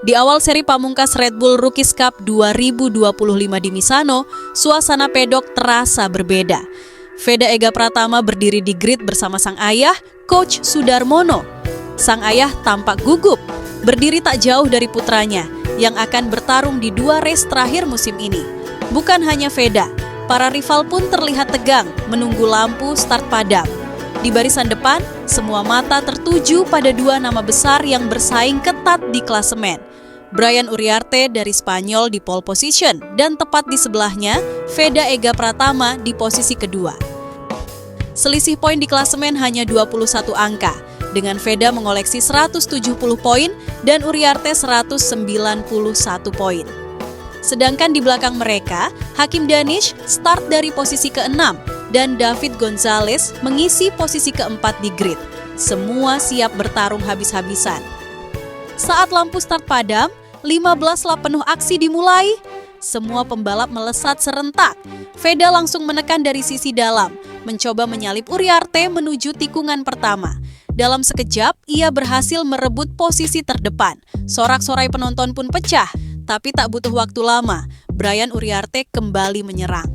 Di awal seri pamungkas Red Bull Rookies Cup 2025 di Misano, suasana pedok terasa berbeda. Veda Ega Pratama berdiri di grid bersama sang ayah, Coach Sudarmono. Sang ayah tampak gugup, berdiri tak jauh dari putranya yang akan bertarung di 2 race terakhir musim ini. Bukan hanya Veda, para rival pun terlihat tegang menunggu lampu start padam. Di barisan depan, semua mata tertuju pada 2 nama besar yang bersaing ketat di klasemen. Brian Uriarte dari Spanyol di pole position dan tepat di sebelahnya, Veda Ega Pratama di posisi kedua. Selisih poin di klasemen hanya 21 angka, dengan Veda mengoleksi 170 poin dan Uriarte 191 poin. Sedangkan di belakang mereka, Hakim Danish start dari posisi ke-6 dan David Gonzalez mengisi posisi ke-4 di grid. Semua siap bertarung habis-habisan. Saat lampu start padam, 15 lap penuh aksi dimulai. Semua pembalap melesat serentak. Veda langsung menekan dari sisi dalam, mencoba menyalip Uriarte menuju tikungan pertama. Dalam sekejap, ia berhasil merebut posisi terdepan. Sorak-sorai penonton pun pecah, tapi tak butuh waktu lama. Brian Uriarte kembali menyerang.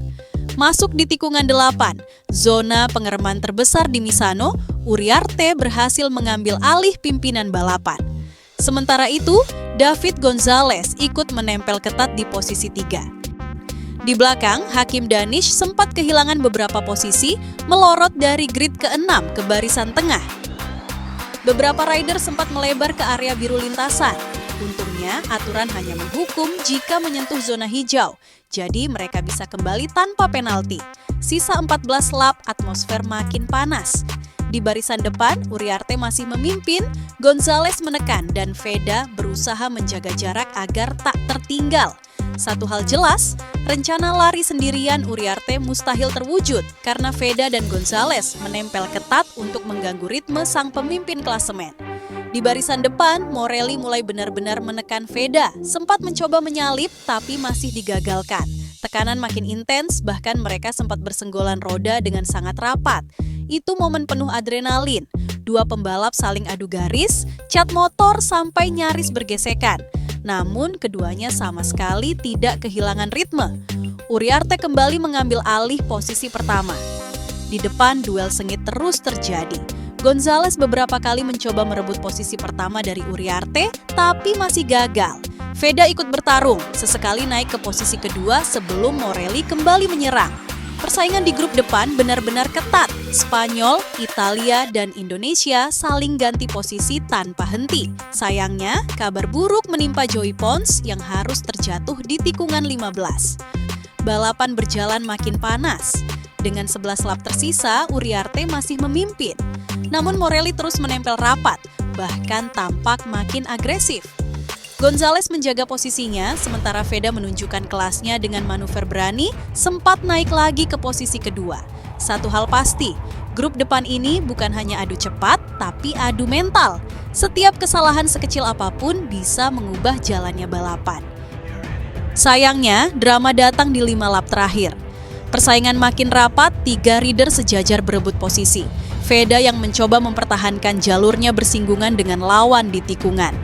Masuk di tikungan 8, zona pengereman terbesar di Misano, Uriarte berhasil mengambil alih pimpinan balapan. Sementara itu, David Gonzalez ikut menempel ketat di posisi 3. Di belakang, Hakim Danish sempat kehilangan beberapa posisi, melorot dari grid ke-6 ke barisan tengah. Beberapa rider sempat melebar ke area biru lintasan. Untungnya, aturan hanya menghukum jika menyentuh zona hijau, jadi mereka bisa kembali tanpa penalti. Sisa 14 lap, atmosfer makin panas. Di barisan depan, Uriarte masih memimpin, Gonzalez menekan dan Veda berusaha menjaga jarak agar tak tertinggal. Satu hal jelas, rencana lari sendirian Uriarte mustahil terwujud karena Veda dan Gonzalez menempel ketat untuk mengganggu ritme sang pemimpin klasemen. Di barisan depan, Morelli mulai benar-benar menekan Veda, sempat mencoba menyalip tapi masih digagalkan. Tekanan makin intens, bahkan mereka sempat bersenggolan roda dengan sangat rapat. Itu momen penuh adrenalin. 2 pembalap saling adu garis, cat motor sampai nyaris bergesekan. Namun keduanya sama sekali tidak kehilangan ritme. Uriarte kembali mengambil alih posisi pertama. Di depan duel sengit terus terjadi. Gonzalez beberapa kali mencoba merebut posisi pertama dari Uriarte, tapi masih gagal. Veda ikut bertarung, sesekali naik ke posisi kedua sebelum Morelli kembali menyerang. Persaingan di grup depan benar-benar ketat. Spanyol, Italia, dan Indonesia saling ganti posisi tanpa henti. Sayangnya, kabar buruk menimpa Joey Pons yang harus terjatuh di tikungan 15. Balapan berjalan makin panas. Dengan 11 lap tersisa, Uriarte masih memimpin. Namun Morelli terus menempel rapat, bahkan tampak makin agresif. Gonzalez menjaga posisinya, sementara Veda menunjukkan kelasnya dengan manuver berani, sempat naik lagi ke posisi kedua. Satu hal pasti, grup depan ini bukan hanya adu cepat, tapi adu mental. Setiap kesalahan sekecil apapun bisa mengubah jalannya balapan. Sayangnya, drama datang di 5 lap terakhir. Persaingan makin rapat, 3 rider sejajar berebut posisi. Veda yang mencoba mempertahankan jalurnya bersinggungan dengan lawan di tikungan.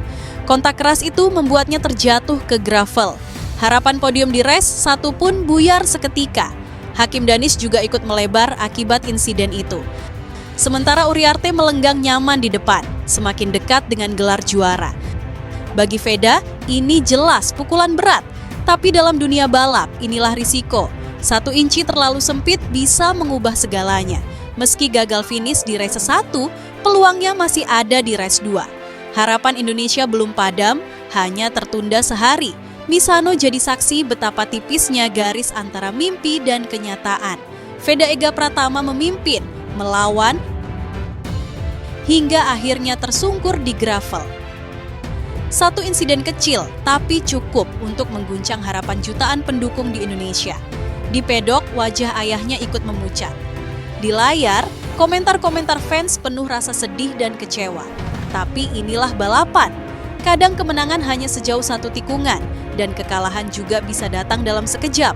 Kontak keras itu membuatnya terjatuh ke gravel. Harapan podium di race 1 pun buyar seketika. Hakim Danish juga ikut melebar akibat insiden itu. Sementara Uriarte melenggang nyaman di depan, semakin dekat dengan gelar juara. Bagi Veda, ini jelas pukulan berat. Tapi dalam dunia balap, inilah risiko. 1 inci terlalu sempit bisa mengubah segalanya. Meski gagal finish di race 1, peluangnya masih ada di race 2. Harapan Indonesia belum padam, hanya tertunda sehari. Misano jadi saksi betapa tipisnya garis antara mimpi dan kenyataan. Veda Ega Pratama memimpin, melawan, hingga akhirnya tersungkur di gravel. 1 insiden kecil, tapi cukup untuk mengguncang harapan jutaan pendukung di Indonesia. Di pedok, wajah ayahnya ikut memucat. Di layar, komentar-komentar fans penuh rasa sedih dan kecewa. Tapi inilah balapan. Kadang kemenangan hanya sejauh 1 tikungan, dan kekalahan juga bisa datang dalam sekejap.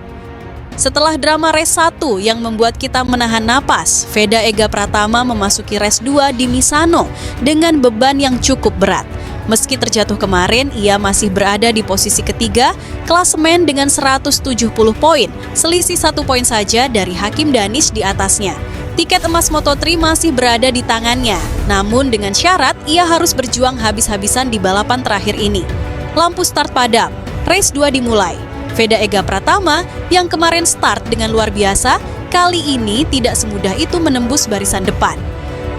Setelah drama race 1 yang membuat kita menahan napas, Veda Ega Pratama memasuki race 2 di Misano dengan beban yang cukup berat. Meski terjatuh kemarin, ia masih berada di posisi ketiga klasemen dengan 170 poin, selisih 1 poin saja dari Hakim Danish di atasnya. Tiket emas Moto3 masih berada di tangannya, namun dengan syarat ia harus berjuang habis-habisan di balapan terakhir ini. Lampu start padam, race 2 dimulai. Veda Ega Pratama yang kemarin start dengan luar biasa, kali ini tidak semudah itu menembus barisan depan.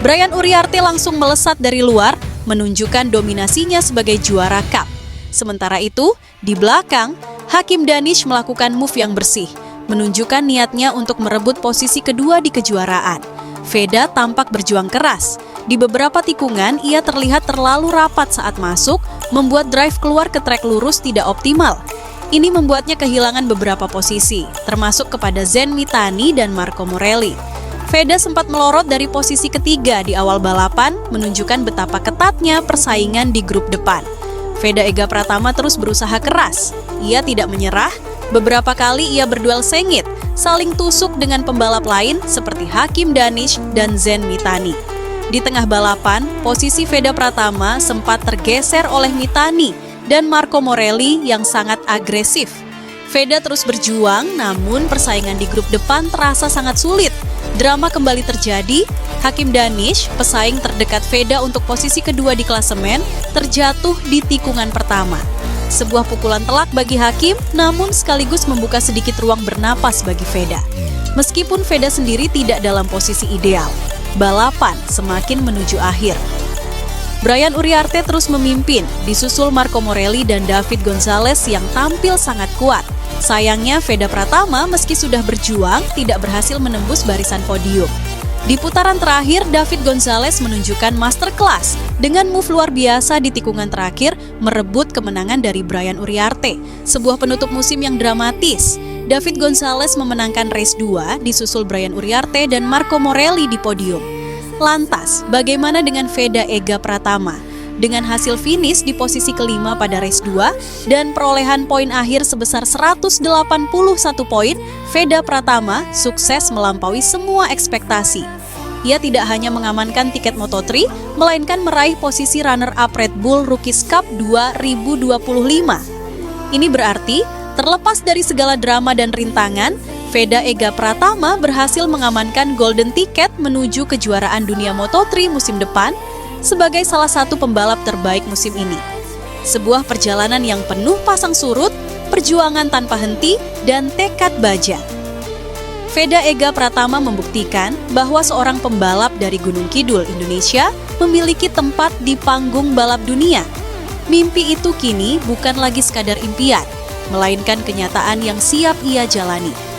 Brian Uriarte langsung melesat dari luar, menunjukkan dominasinya sebagai juara Cup. Sementara itu, di belakang, Hakim Danish melakukan move yang bersih, menunjukkan niatnya untuk merebut posisi kedua di kejuaraan. Veda tampak berjuang keras. Di beberapa tikungan, ia terlihat terlalu rapat saat masuk, membuat drive keluar ke trek lurus tidak optimal. Ini membuatnya kehilangan beberapa posisi, termasuk kepada Zen Mitani dan Marco Morelli. Veda sempat melorot dari posisi ketiga di awal balapan, menunjukkan betapa ketatnya persaingan di grup depan. Veda Ega Pratama terus berusaha keras. Ia tidak menyerah. Beberapa kali ia berduel sengit, saling tusuk dengan pembalap lain seperti Hakim Danish dan Zen Mitani. Di tengah balapan, posisi Veda Pratama sempat tergeser oleh Mitani dan Marco Morelli yang sangat agresif. Veda terus berjuang, namun persaingan di grup depan terasa sangat sulit. Drama kembali terjadi. Hakim Danish, pesaing terdekat Veda untuk posisi kedua di klasemen, terjatuh di tikungan pertama. Sebuah pukulan telak bagi Hakim, namun sekaligus membuka sedikit ruang bernapas bagi Veda. Meskipun Veda sendiri tidak dalam posisi ideal, balapan semakin menuju akhir. Brian Uriarte terus memimpin, disusul Marco Morelli dan David Gonzalez yang tampil sangat kuat. Sayangnya Veda Pratama meski sudah berjuang tidak berhasil menembus barisan podium. Di putaran terakhir, David Gonzalez menunjukkan masterclass dengan move luar biasa di tikungan terakhir merebut kemenangan dari Brian Uriarte, sebuah penutup musim yang dramatis. David Gonzalez memenangkan race 2 disusul Brian Uriarte dan Marco Morelli di podium. Lantas, bagaimana dengan Veda Ega Pratama? Dengan hasil finish di posisi kelima pada race 2 dan perolehan poin akhir sebesar 181 poin, Veda Pratama sukses melampaui semua ekspektasi. Ia tidak hanya mengamankan tiket Moto3, melainkan meraih posisi runner-up Red Bull Rookies Cup 2025. Ini berarti, terlepas dari segala drama dan rintangan, Veda Ega Pratama berhasil mengamankan golden ticket menuju kejuaraan dunia Moto3 musim depan sebagai salah satu pembalap terbaik musim ini. Sebuah perjalanan yang penuh pasang surut, perjuangan tanpa henti, dan tekad baja. Veda Ega Pratama membuktikan bahwa seorang pembalap dari Gunung Kidul, Indonesia, memiliki tempat di panggung balap dunia. Mimpi itu kini bukan lagi sekadar impian, melainkan kenyataan yang siap ia jalani.